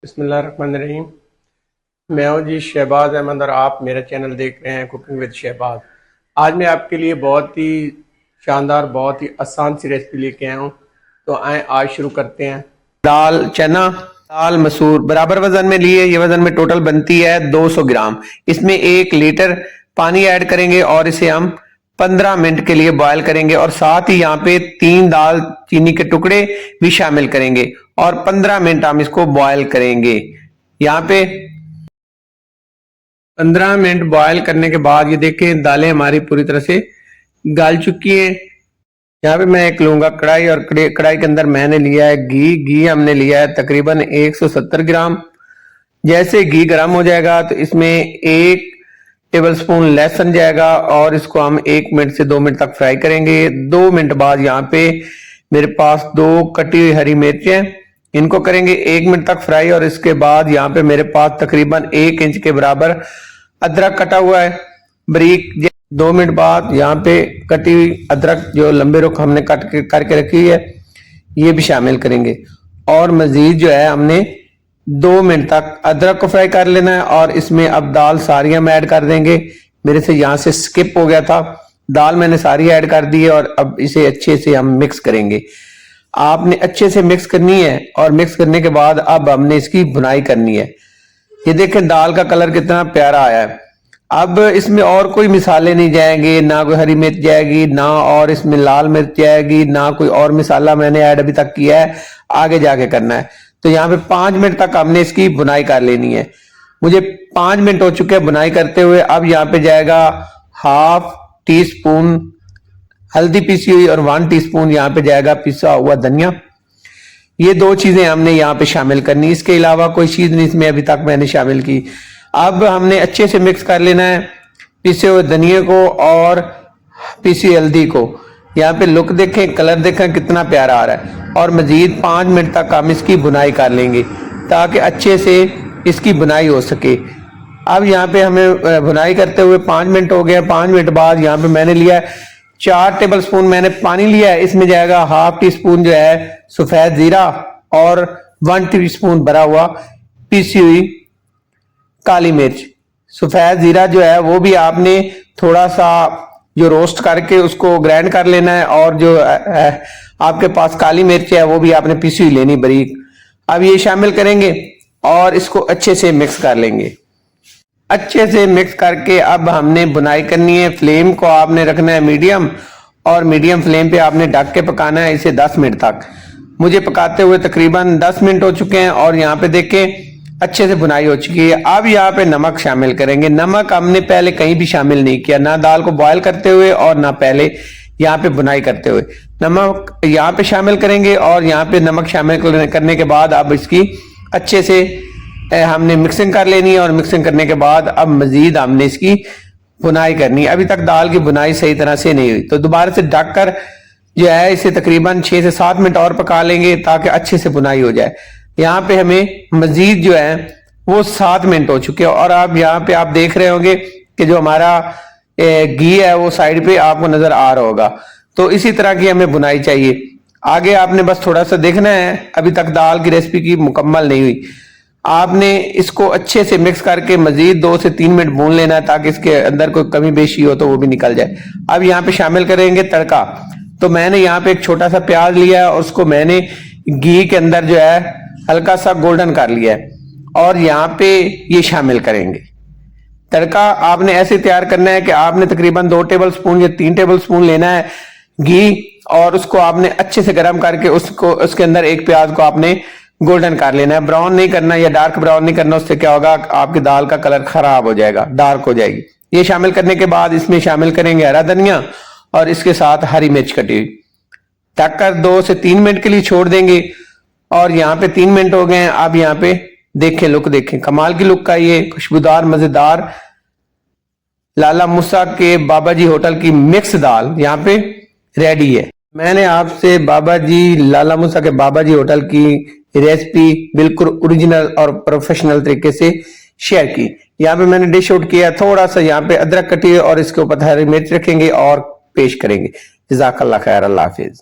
बिस्मिल्लाहिर्रहमानिर्रहीम। मैं हूं जी शहबाज अहमद और आप मेरा चैनल देख रहे हैं कुकिंग विद शहबाज। आज मैं आपके लिए बहुत ही शानदार बहुत ही आसान सी रेसिपी लेके आया हूं। तो आए आज शुरू करते हैं। दाल चना दाल मसूर बराबर वजन में लिए, ये वजन में टोटल बनती है 200 ग्राम। इसमें 1 लीटर पानी ऐड करेंगे और इसे हम 15 मिनट के लिए बॉयल करेंगे और साथ ही यहाँ पे 3 दाल चीनी के टुकड़े भी शामिल करेंगे और 15 मिनट हम इसको बॉयल करेंगे। यहाँ पे 15 मिनट बॉयल करने के बाद ये देखें दालें हमारी पूरी तरह से गल चुकी हैं। यहाँ पे मैं एक लूंगा कढ़ाई और कढ़ाई के अंदर मैंने लिया है घी हमने लिया है तकरीबन 170 ग्राम। जैसे घी गर्म हो जाएगा तो इसमें 1 टेबलस्पून लहसुन जाएगा और इसको हम 1 मिनट से 2 मिनट तक फ्राई करेंगे। 2 मिनट बाद यहाँ पे मेरे पास 2 कटी हुई हरी मिर्चें, इनको करेंगे 1 मिनट तक फ्राई और इसके बाद यहाँ पे मेरे पास तकरीबन 1 इंच के बराबर अदरक कटा हुआ है बारीक। 2 मिनट बाद यहाँ पे कटी हुई अदरक जो लंबे रुख हमने कट करके रखी है ये भी शामिल करेंगे और मजीद जो है हमने 2 मिनट तक अदरक को फ्राई कर लेना है। और इसमें अब दाल सारी हम ऐड कर देंगे। मेरे से यहाँ से स्किप हो गया था, दाल मैंने सारी ऐड कर दी है और अब इसे अच्छे से हम मिक्स करेंगे। आपने अच्छे से मिक्स करनी है और मिक्स करने के बाद अब हमने इसकी भुनाई करनी है। ये देखें दाल का कलर कितना प्यारा आया है। अब इसमें और कोई मिसाले नहीं जाएंगे, ना कोई हरी मिर्च जाएगी, ना और इसमें लाल मिर्च जाएगी, ना कोई और मिसाला मैंने ऐड अभी तक किया है, आगे जाके करना है। तो यहाँ पे 5 मिनट तक हमने इसकी भुनाई कर लेनी है। मुझे 5 मिनट हो चुके हैं भुनाई करते हुए। अब यहाँ पे जाएगा 1/2 टीस्पून हल्दी पीसी हुई और 1 टीस्पून यहाँ पे जाएगा पिसा हुआ धनिया। ये 2 चीजें हमने यहाँ पे शामिल करनी, इसके अलावा कोई चीज नहीं इसमें अभी तक मैंने शामिल की। अब हमने अच्छे से मिक्स कर लेना है पिसे हुए धनिया को और पिसी हल्दी को। यहाँ पे लुक देखें, कलर देखें कितना प्यारा आ रहा है और मजीद 5 मिनट तक हम इसकी भुनाई कर लेंगे ताकि अच्छे से इसकी भुनाई हो सके। अब यहाँ पे हमें भुनाई करते हुए 5 मिनट हो गए। 5 मिनट बाद यहाँ पे मैंने लिया 4 टेबलस्पून मैंने पानी लिया है। इसमें जाएगा 1/2 टीस्पून जो है सफेद जीरा और 1 टीस्पून भरा हुआ पीसी हुई काली मिर्च। सफेद जीरा जो है वो भी आपने थोड़ा सा जो रोस्ट करके उसको ग्राइंड कर लेना है और जो आपके पास काली मिर्च है वो भी आपने पीसी हुई लेनी बारीक। अब ये शामिल करेंगे और इसको अच्छे से मिक्स कर लेंगे। अच्छे से मिक्स करके अब हमने बुनाई करनी है। फ्लेम को आपने रखना है मीडियम और मीडियम फ्लेम पे आपने ढक के पकाना है इसे 10 मिनट तक। मुझे पकाते हुए तकरीबन 10 मिनट हो चुके हैं और यहाँ पे देखें अच्छे से बुनाई हो चुकी है। अब यहाँ पे नमक शामिल करेंगे। नमक हमने पहले कहीं भी शामिल नहीं किया, ना दाल को बॉयल करते हुए और ना पहले यहाँ पे बुनाई करते हुए। नमक यहाँ पे शामिल करेंगे और यहाँ पे नमक शामिल करने के बाद अब इसकी अच्छे से हमने मिक्सिंग कर लेनी है और मिक्सिंग करने के बाद अब मजीद हमने इसकी बुनाई करनी है। अभी तक दाल की बुनाई सही तरह से नहीं हुई तो दोबारा से ढककर जो है इसे तकरीबन 6 से 7 मिनट और पका लेंगे ताकि अच्छे से बुनाई हो जाए। यहाँ पे हमें मजीद जो है वो 7 मिनट हो चुके हैं और अब यहाँ पे आप देख रहे होंगे कि जो हमारा घी है वो साइड पे आपको नजर आ रहा होगा। तो इसी तरह की हमें बुनाई चाहिए। आगे आपने बस थोड़ा सा देखना है, अभी तक दाल की रेसिपी की मुकम्मल नहीं हुई। आपने इसको अच्छे से मिक्स करके मजीद 2 से 3 मिनट भून लेना है ताकि इसके अंदर कोई कमी बेशी हो तो वो भी निकल जाए। अब यहाँ पे शामिल करेंगे तड़का। तो मैंने यहाँ पे एक छोटा सा प्याज लिया है और उसको मैंने घी के अंदर जो है हल्का सा गोल्डन कर लिया है और यहाँ पे ये शामिल करेंगे। तड़का आपने ऐसे तैयार करना है कि आपने तकरीबन 2 टेबलस्पून या 3 टेबलस्पून लेना है घी और उसको आपने अच्छे से गर्म करके उसके अंदर एक प्याज को आपने गोल्डन कर लेना है। ब्राउन नहीं करना या डार्क ब्राउन नहीं करना, उससे क्या होगा आपकी दाल का कलर खराब हो जाएगा, डार्क हो जाएगी। ये शामिल करने के बाद इसमें शामिल करेंगे हरा धनिया और इसके साथ हरी मिर्च कटी हुई। ढककर 2 से 3 मिनट के लिए छोड़ देंगे और यहाँ पे 3 मिनट हो गए हैं। अब यहाँ पे देखें लुक देखें, कमाल की लुक का ये खुशबूदार मजेदार लाला मूसा के बाबा जी होटल की मिक्स दाल यहाँ पे रेडी है। मैंने आपसे बाबा जी लाला मूसा के बाबा जी होटल की रेसिपी बिल्कुल ओरिजिनल और प्रोफेशनल तरीके से शेयर की। यहाँ पे मैंने डिश आउट किया, थोड़ा सा यहाँ पे अदरक कटी है और इसके ऊपर हरी मिर्च रखेंगे और पेश करेंगे। जज़ाकल्लाह खैर, अल्लाह हाफिज।